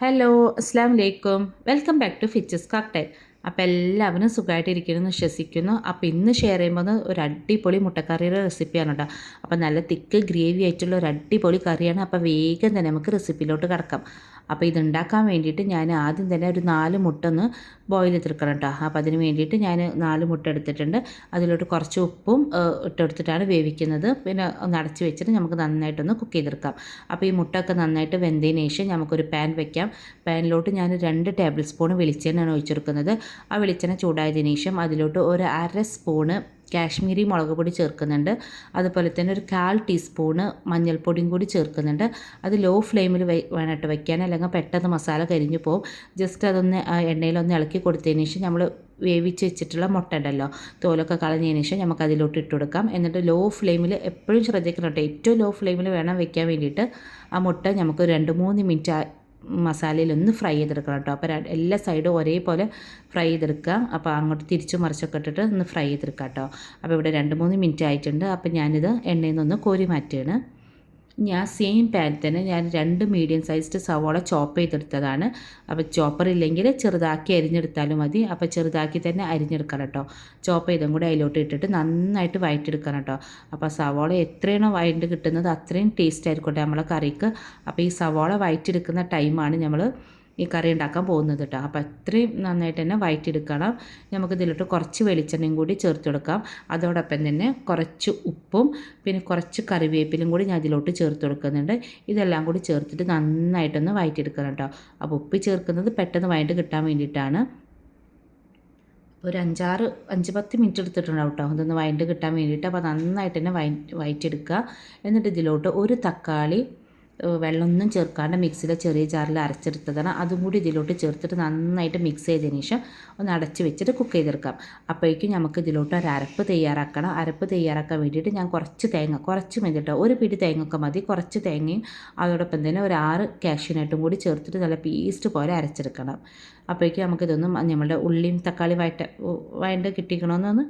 Hello അസ്സാം വലൈക്കും welcome back to ഫിച്ചസ് cocktail. അപ്പോൾ എല്ലാവരും സുഖമായിട്ടിരിക്കണമെന്ന് വിശ്വസിക്കുന്നു. അപ്പോൾ ഇന്ന് ഷെയർ ചെയ്യുമ്പോൾ ഒരു അടിപൊളി മുട്ടക്കറിയുടെ റെസിപ്പിയാണ് കേട്ടോ. അപ്പോൾ നല്ല തിക്ക് ഗ്രേവി ആയിട്ടുള്ള ഒരു അടിപൊളി കറിയാണ്. അപ്പോൾ വേഗം തന്നെ നമുക്ക് റെസിപ്പിയിലോട്ട് കിടക്കാം. അപ്പോൾ ഇതുണ്ടാക്കാൻ വേണ്ടിയിട്ട് ഞാൻ ആദ്യം തന്നെ ഒരു 4 മുട്ട ഒന്ന് ബോയിൽ ചെയ്തെടുക്കണം കേട്ടോ. അപ്പോൾ അതിന് വേണ്ടിയിട്ട് ഞാൻ 4 മുട്ട എടുത്തിട്ടുണ്ട്. അതിലോട്ട് കുറച്ച് ഉപ്പും ഇട്ടെടുത്തിട്ടാണ് വേവിക്കുന്നത്. പിന്നെ ഒന്ന് അടച്ച് വെച്ചിട്ട് നമുക്ക് നന്നായിട്ടൊന്ന് കുക്ക് ചെയ്തെടുക്കാം. അപ്പോൾ ഈ മുട്ടയൊക്കെ നന്നായിട്ട് വെന്തതിന് ശേഷം നമുക്കൊരു പാൻ വെക്കാം. പാനിലോട്ട് ഞാൻ 2 ടേബിൾ സ്പൂൺ വെളിച്ചെണ്ണയാണ് ഒഴിച്ചെടുക്കുന്നത്. ആ വെളിച്ചെണ്ണ ചൂടായതിനു ശേഷം അതിലോട്ട് ഒരു 1/2 സ്പൂണ് കാശ്മീരി മുളക് പൊടി ചേർക്കുന്നുണ്ട്. അതുപോലെ തന്നെ ഒരു 1/4 ടീസ്പൂണ് മഞ്ഞൾപ്പൊടിയും കൂടി ചേർക്കുന്നുണ്ട്. അത് ലോ ഫ്ലെയിമിൽ വേണം വയ്ക്കാൻ, അല്ലെങ്കിൽ പെട്ടെന്ന് മസാല കരിഞ്ഞു പോകും. ജസ്റ്റ് അതൊന്ന് എണ്ണയിലൊന്ന് ഇളക്കി കൊടുത്തതിന് ശേഷം നമ്മൾ വേവിച്ച് വെച്ചിട്ടുള്ള മുട്ട ഉണ്ടല്ലോ, തോലൊക്കെ കളഞ്ഞതിന് ശേഷം നമുക്ക് അതിലോട്ട് ഇട്ട് കൊടുക്കാം. എന്നിട്ട് ലോ ഫ്ലെയിമിൽ എപ്പോഴും ശ്രദ്ധിക്കണം കേട്ടോ, ഏറ്റവും ലോ ഫ്ലെയിമിൽ വേണം വെക്കാൻ വേണ്ടിയിട്ട്. ആ മുട്ട നമുക്ക് 2-3 മിനിറ്റ് മസാലയിലൊന്ന് ഫ്രൈ ചെയ്തെടുക്കണം കേട്ടോ. അപ്പോൾ എല്ലാ സൈഡും ഒരേപോലെ ഫ്രൈ ചെയ്തെടുക്കുക. അപ്പോൾ അങ്ങോട്ട് തിരിച്ചു മറിച്ചൊക്കെ ഇട്ടിട്ട് ഒന്ന് ഫ്രൈ ചെയ്തെടുക്കാം കേട്ടോ. അപ്പോൾ ഇവിടെ 2-3 മിനിറ്റ് ആയിട്ടുണ്ട്. അപ്പോൾ ഞാനിത് എണ്ണയിൽ നിന്നൊന്ന് കോരി മാറ്റുകയാണ്. ഞാൻ സെയിം പാനിൽ തന്നെ ഞാൻ 2 മീഡിയം സൈസ്ഡ് സവാള ചോപ്പ് ചെയ്തെടുത്തതാണ്. അപ്പോൾ ചോപ്പർ ഇല്ലെങ്കിൽ ചെറുതാക്കി അരിഞ്ഞെടുത്താലും മതി. അപ്പോൾ ചെറുതാക്കി തന്നെ അരിഞ്ഞെടുക്കണം കേട്ടോ. ചോപ്പ് ചെയ്തും കൂടി അതിലോട്ട് ഇട്ടിട്ട് നന്നായിട്ട് വഴറ്റിയെടുക്കണം കേട്ടോ. അപ്പോൾ സവാള എത്രയാണോ വഴണ്ട് കിട്ടുന്നത് അത്രയും ടേസ്റ്റ് ആയിരിക്കട്ടെ നമ്മളെ കറിക്ക്. അപ്പോൾ ഈ സവാള വഴറ്റിയെടുക്കുന്ന ടൈമാണ് നമ്മൾ ഈ കറി ഉണ്ടാക്കാൻ പോകുന്നത് കേട്ടോ. അപ്പോൾ അത്രയും നന്നായിട്ട് തന്നെ വഴറ്റിയെടുക്കണം. നമുക്ക് ഇതിലോട്ട് കുറച്ച് വെളിച്ചെണ്ണയും കൂടി ചേർത്ത് കൊടുക്കാം. അതോടൊപ്പം തന്നെ കുറച്ച് ഉപ്പും പിന്നെ കുറച്ച് കറിവേപ്പിലും കൂടി ഞാൻ ഇതിലോട്ട് ചേർത്ത് കൊടുക്കുന്നുണ്ട്. ഇതെല്ലാം കൂടി ചേർത്തിട്ട് നന്നായിട്ടൊന്ന് വഴറ്റിയെടുക്കണം കേട്ടോ. അപ്പോൾ ഉപ്പ് ചേർക്കുന്നത് പെട്ടെന്ന് വഴണ്ട് കിട്ടാൻ വേണ്ടിയിട്ടാണ്. ഒരു 5-10 മിനിറ്റ് എടുത്തിട്ടുണ്ടാവും കേട്ടോ ഇതൊന്ന് വഴണ്ട് കിട്ടാൻ വേണ്ടിയിട്ട്. അപ്പോൾ നന്നായിട്ട് തന്നെ വഴറ്റിയെടുക്കുക. എന്നിട്ട് ഇതിലോട്ട് ഒരു തക്കാളി വെള്ളമൊന്നും ചേർക്കാണ്ട് മിക്സിയിലെ ചെറിയ ജാറിൽ അരച്ചെടുത്തതാണ്. അതും കൂടി ഇതിലോട്ട് ചേർത്തിട്ട് നന്നായിട്ട് മിക്സ് ചെയ്തതിന് ശേഷം ഒന്ന് അടച്ച് വെച്ചിട്ട് കുക്ക് ചെയ്തെടുക്കാം. അപ്പോഴേക്കും നമുക്ക് ഇതിലോട്ട് ഒരു അരപ്പ് തയ്യാറാക്കണം. അരപ്പ് തയ്യാറാക്കാൻ വേണ്ടിയിട്ട് ഞാൻ കുറച്ച് മതി കേട്ടോ, ഒരു പിടി തേങ്ങയൊക്കെ മതി. കുറച്ച് തേങ്ങയും അതോടൊപ്പം തന്നെ ഒരു 6 കാഷ്യൂനട്ടും കൂടി ചേർത്തിട്ട് നല്ല പേസ്റ്റ് പോലെ അരച്ചെടുക്കണം. അപ്പോഴേക്കും നമുക്കിതൊന്നും നമ്മളുടെ ഉള്ളിയും തക്കാളി വഴണ്ട് കിട്ടിക്കണമെന്നൊന്ന്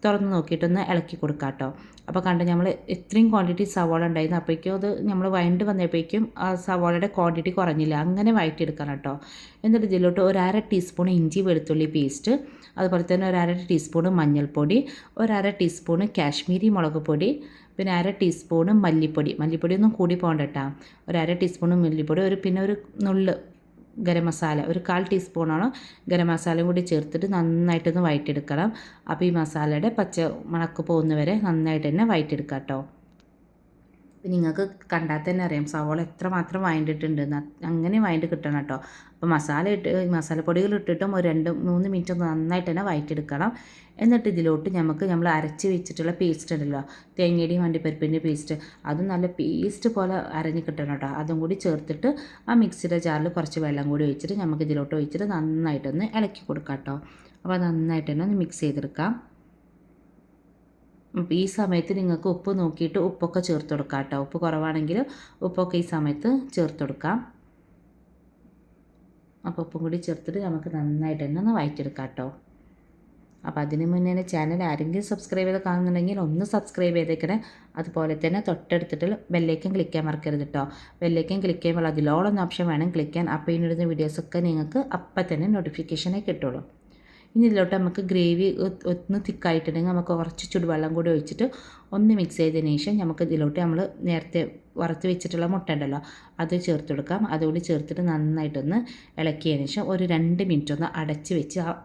തുറന്ന് നോക്കിയിട്ടൊന്ന് ഇളക്കി കൊടുക്കാം കേട്ടോ. അപ്പോൾ കണ്ട് നമ്മൾ ഇത്രയും ക്വാണ്ടിറ്റി സവാള ഉണ്ടായിരുന്നു, അപ്പോഴേക്കും അത് നമ്മൾ വഴണ്ട് വന്നപ്പോഴേക്കും ആ സവാളയുടെ ക്വാണ്ടിറ്റി കുറഞ്ഞില്ല. അങ്ങനെ വഴറ്റിയെടുക്കണം കേട്ടോ. എന്നിട്ട് ഇതിലോട്ട് ഒരു 1/2 ടീസ്പൂൺ ഇഞ്ചി വെളുത്തുള്ളി പേസ്റ്റ്, അതുപോലെ തന്നെ ഒരു 1/2 ടീസ്പൂൺ മഞ്ഞൾപ്പൊടി, ഒരു 1/2 ടീസ്പൂൺ കാശ്മീരി മുളക് പൊടി, പിന്നെ 1/2 ടീസ്പൂൺ മല്ലിപ്പൊടി ഒന്നും കൂടി പോകണ്ട കേട്ടോ. ഒരു 1/2 ടീസ്പൂൺ മല്ലിപ്പൊടി, പിന്നെ ഒരു നുള്ള് ഗരം മസാല, ഒരു 1/4 ടീസ്പൂണാണ് ഗരം മസാലയും കൂടി ചേർത്തിട്ട് നന്നായിട്ടൊന്ന് വഴറ്റിയെടുക്കണം. അപ്പോൾ ഈ മസാലയുടെ പച്ച മണക്ക് പോകുന്നവരെ നന്നായിട്ട് തന്നെ വഴറ്റിയെടുക്കാം കേട്ടോ. നിങ്ങൾക്ക് കണ്ടാൽ തന്നെ അറിയാം സവാള എത്രമാത്രം വഴണ്ടിട്ടുണ്ടെന്ന്. അങ്ങനെ വഴണ്ട് കിട്ടണം കേട്ടോ. അപ്പോൾ മസാലപ്പൊടികൾ ഇട്ടിട്ടും ഒരു 2-3 മിനിറ്റ് നന്നായിട്ട് തന്നെ വഴറ്റിയെടുക്കണം. എന്നിട്ട് ഇതിലോട്ട് നമ്മൾ അരച്ച് വെച്ചിട്ടുള്ള പേസ്റ്റ് ഉണ്ടല്ലോ, തേങ്ങയുടെയും അണ്ടിപ്പരിപ്പിൻ്റെ പേസ്റ്റ്, അതും നല്ല പേസ്റ്റ് പോലെ അരഞ്ഞ് കിട്ടണം കേട്ടോ. അതും കൂടി ചേർത്തിട്ട് ആ മിക്സിയുടെ ജാറിൽ കുറച്ച് വെള്ളം കൂടി ഒഴിച്ചിട്ട് നമുക്ക് ഇതിലോട്ട് ഒഴിച്ചിട്ട് നന്നായിട്ടൊന്ന് ഇളക്കി കൊടുക്കാം കേട്ടോ. അപ്പോൾ നന്നായിട്ട് തന്നെ ഒന്ന് മിക്സ് ചെയ്തെടുക്കാം. അപ്പോൾ ഈ സമയത്ത് നിങ്ങൾക്ക് ഉപ്പ് നോക്കിയിട്ട് ഉപ്പൊക്കെ ചേർത്ത് കൊടുക്കാം കേട്ടോ. ഉപ്പ് കുറവാണെങ്കിൽ ഉപ്പൊക്കെ ഈ സമയത്ത് ചേർത്ത് കൊടുക്കാം. അപ്പോൾ ഉപ്പും കൂടി ചേർത്തിട്ട് നമുക്ക് നന്നായിട്ട് തന്നെ ഒന്ന് വഴറ്റിയെടുക്കാം കേട്ടോ. അപ്പോൾ അതിന് മുന്നേ തന്നെ ചാനൽ ആരെങ്കിലും സബ്സ്ക്രൈബ് ചെയ്ത് കാണുന്നുണ്ടെങ്കിൽ ഒന്ന് സബ്സ്ക്രൈബ് ചെയ്തേക്കണേ. അതുപോലെ തന്നെ തൊട്ടടുത്തിട്ട് ബെല്ലൈക്കൻ ക്ലിക്ക് ചെയ്യാൻ മറക്കരുത് കേട്ടോ. ബെല്ലൈക്കൻ ക്ലിക്ക് ചെയ്യുമ്പോൾ അതിലോളം ഓപ്ഷൻ വേണം ക്ലിക്ക് ചെയ്യാൻ. അപ്പോൾ ഇടുന്ന വീഡിയോസൊക്കെ നിങ്ങൾക്ക് അപ്പം തന്നെ നോട്ടിഫിക്കേഷനായി കിട്ടുള്ളൂ. ഇനി ഇതിലോട്ട് നമുക്ക് ഗ്രേവി ഒന്ന് തിക്കായിട്ടുണ്ടെങ്കിൽ നമുക്ക് കുറച്ച് ചുടുവെള്ളം കൂടി ഒഴിച്ചിട്ട് ഒന്ന് മിക്സ് ചെയ്തതിന് ശേഷം നമുക്ക് ഇതിലോട്ട് നമ്മൾ നേരത്തെ വറുത്ത് വെച്ചിട്ടുള്ള മുട്ട ഉണ്ടല്ലോ അത് ചേർത്ത് കൊടുക്കാം. അതുകൂടി ചേർത്തിട്ട് നന്നായിട്ടൊന്ന് ഇളക്കിയതിന് ശേഷം ഒരു 2 മിനിറ്റ് ഒന്ന് അടച്ച് വെച്ച് ആ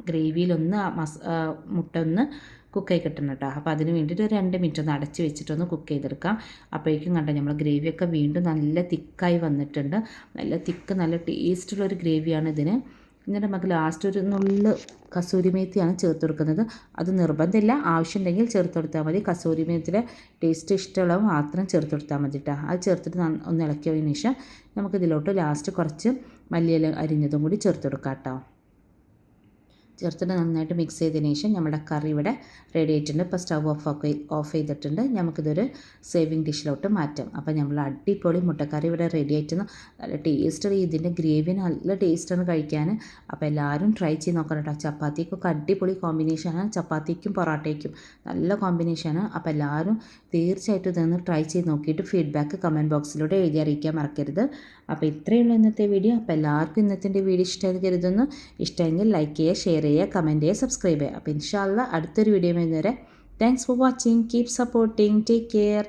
ഗ്രേവിയിലൊന്ന് മുട്ട ഒന്ന് കുക്കായി കിട്ടണം കേട്ടോ. അപ്പോൾ അതിന് വേണ്ടിയിട്ട് ഒരു 2 മിനിറ്റ് ഒന്ന് അടച്ച് വെച്ചിട്ടൊന്ന് കുക്ക് ചെയ്തെടുക്കാം. അപ്പോഴേക്കും കണ്ട നമ്മൾ ഗ്രേവിയൊക്കെ വീണ്ടും നല്ല തിക്കായി വന്നിട്ടുണ്ട്. നല്ല തിക്ക് നല്ല ടേസ്റ്റുള്ളൊരു ഗ്രേവിയാണ് ഇതിന്. എന്നിട്ട് നമുക്ക് ലാസ്റ്റ് ഒരു നുള്ള് കസൂരി മേത്തിയാണ് ചേർത്ത് കൊടുക്കുന്നത്. അത് നിർബന്ധമില്ല, ആവശ്യമുണ്ടെങ്കിൽ ചേർത്ത് കൊടുത്താൽ മതി. കസൂരി മേത്തിയുടെ ടേസ്റ്റ് ഇഷ്ടമുള്ളത് മാത്രം ചേർത്ത് കൊടുത്താൽ മതി കേട്ടോ. അത് ചേർത്തിട്ട് ഒന്ന് ഇളക്കിയതിന് ശേഷം നമുക്കിതിലോട്ട് ലാസ്റ്റ് കുറച്ച് മല്ലിയില അരിഞ്ഞതും കൂടി ചേർത്ത് കൊടുക്കാം കേട്ടോ. ചേർത്തിട്ട് നന്നായിട്ട് മിക്സ് ചെയ്തതിന് ശേഷം നമ്മുടെ കറി ഇവിടെ റെഡി ആയിട്ടുണ്ട്. ഇപ്പോൾ സ്റ്റവ് ഓഫ് ചെയ്തിട്ടുണ്ട്. നമുക്കിതൊരു സേവിങ് ഡിഷിലോട്ട് മാറ്റാം. അപ്പോൾ നമ്മൾ അടിപൊളി മുട്ടക്കറി ഇവിടെ റെഡി ആയിട്ടുണ്ട്. നല്ല ടേസ്റ്റ്, ഇതിൻ്റെ ഗ്രേവി നല്ല ടേസ്റ്റാണ് കഴിക്കാൻ. അപ്പോൾ എല്ലാവരും ട്രൈ ചെയ്ത് നോക്കണം കേട്ടോ. ചപ്പാത്തിക്കൊക്കെ അടിപൊളി കോമ്പിനേഷനാണ്. ചപ്പാത്തിക്കും പൊറോട്ടയ്ക്കും നല്ല കോമ്പിനേഷനാണ്. അപ്പോൾ എല്ലാവരും തീർച്ചയായിട്ടും ഇതൊന്ന് ട്രൈ ചെയ്ത് നോക്കിയിട്ട് ഫീഡ്ബാക്ക് കമൻറ്റ് ബോക്സിലൂടെ എഴുതി അറിയിക്കാൻ മറക്കരുത്. അപ്പോൾ ഇത്രയേ ഉള്ളൂ ഇന്നത്തെ വീഡിയോ. അപ്പോൾ എല്ലാവർക്കും ഇന്നത്തെ വീഡിയോ ഇഷ്ടമായി കരുതുന്നു. ഇഷ്ടമെങ്കിൽ ലൈക്ക് ചെയ്യുക, ഷെയർ ചെയ്യുക, കമൻറ്റ് ചെയ്യുക, സബ്സ്ക്രൈബ് ചെയ്യുക. അപ്പോൾ ഇൻഷാ അല്ലാഹ് അടുത്തൊരു വീഡിയോ വരുന്നവരെ thanks for watching. Keep supporting. Take care.